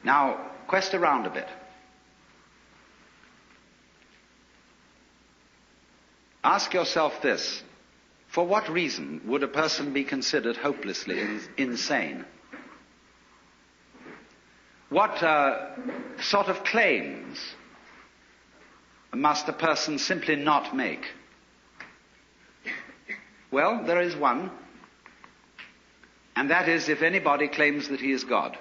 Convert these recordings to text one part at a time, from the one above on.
Now, quest around a bit. Ask yourself this: for what reason would a person be considered hopelessly insane? What sort of claims must a person simply not make? Well, there is one, and that is if anybody claims that he is God.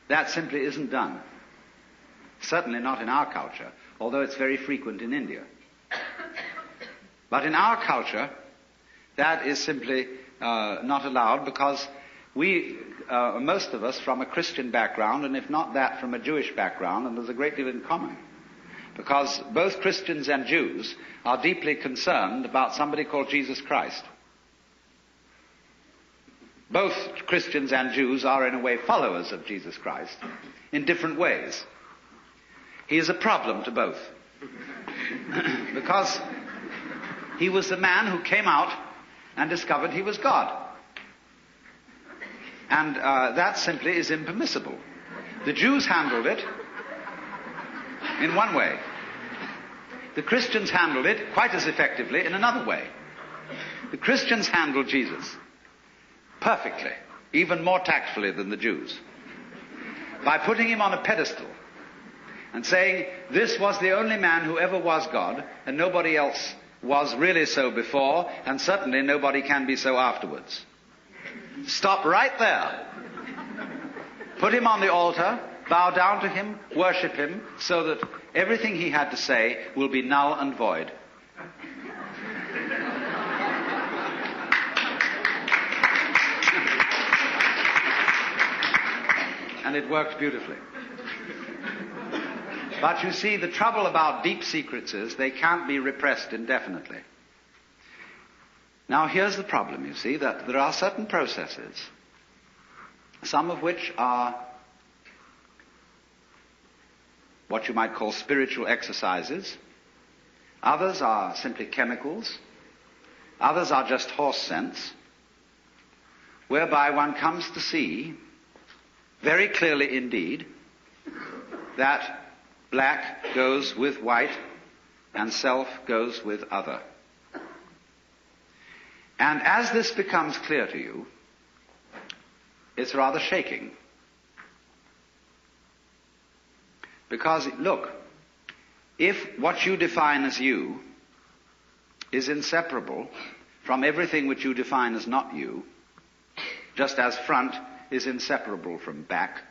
That simply isn't done. Certainly not in our culture, although it's very frequent in India. But in our culture, that is simply not allowed, because we, most of us, from a Christian background, and if not that, from a Jewish background, and there's a great deal in common. Because both Christians and Jews are deeply concerned about somebody called Jesus Christ. Both Christians and Jews are, in a way, followers of Jesus Christ in different ways. He is a problem to both. Because he was the man who came out and discovered he was God. And that simply is impermissible. The Jews handled it in one way. The Christians handled it quite as effectively in another way. The Christians handled Jesus perfectly, even more tactfully than the Jews, by putting him on a pedestal and saying, this was the only man who ever was God, and nobody else was really so before, and certainly nobody can be so afterwards. Stop right there. Put him on the altar, bow down to him, worship him, so that everything he had to say will be null and void. And it worked beautifully. But you see, the trouble about deep secrets is they can't be repressed indefinitely. Now here's the problem, you see, that there are certain processes, some of which are what you might call spiritual exercises. Others are simply chemicals. Others are just horse sense, whereby one comes to see very clearly indeed that black goes with white and self goes with other. And as this becomes clear to you, it's rather shaking. Because, look, if what you define as you is inseparable from everything which you define as not you, just as front is inseparable from back,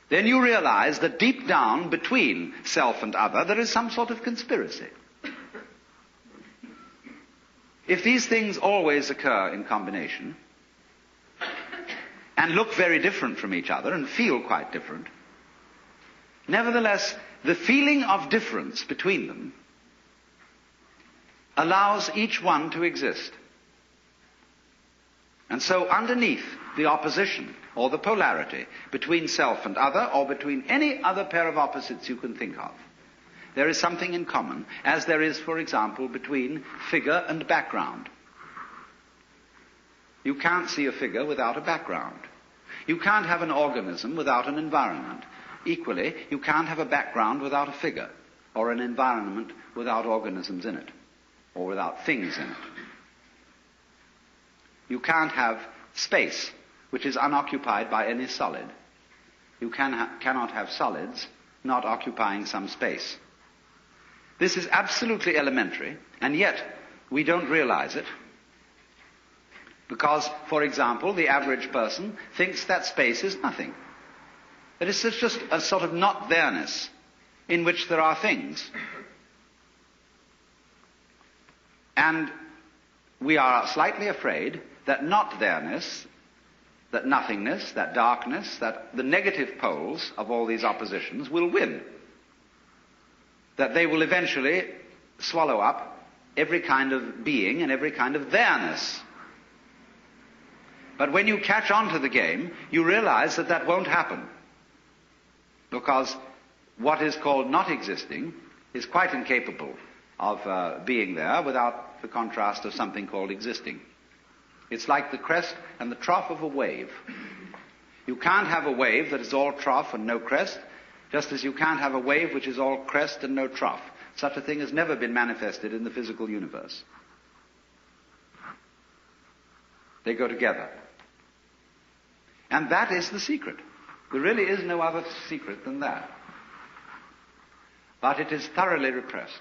then you realize that deep down between self and other there is some sort of conspiracy. If these things always occur in combination and look very different from each other and feel quite different, nevertheless, the feeling of difference between them allows each one to exist. And so underneath the opposition or the polarity between self and other, or between any other pair of opposites you can think of, there is something in common, as there is, for example, between figure and background. You can't see a figure without a background. You can't have an organism without an environment. Equally, you can't have a background without a figure, or an environment without organisms in it, or without things in it. You can't have space which is unoccupied by any solid. You cannot have solids not occupying some space. This is absolutely elementary, and yet we don't realize it. Because, for example, the average person thinks that space is nothing. That it's just a sort of not-there-ness in which there are things. And we are slightly afraid that not-there-ness, that nothingness, that darkness, that the negative poles of all these oppositions will win. That they will eventually swallow up every kind of being and every kind of there-ness. But when you catch on to the game, you realize that that won't happen. Because what is called not existing is quite incapable of being there without the contrast of something called existing. It's like the crest and the trough of a wave. You can't have a wave that is all trough and no crest, just as you can't have a wave which is all crest and no trough. Such a thing has never been manifested in the physical universe. They go together. And that is the secret. There really is no other secret than that. But it is thoroughly repressed.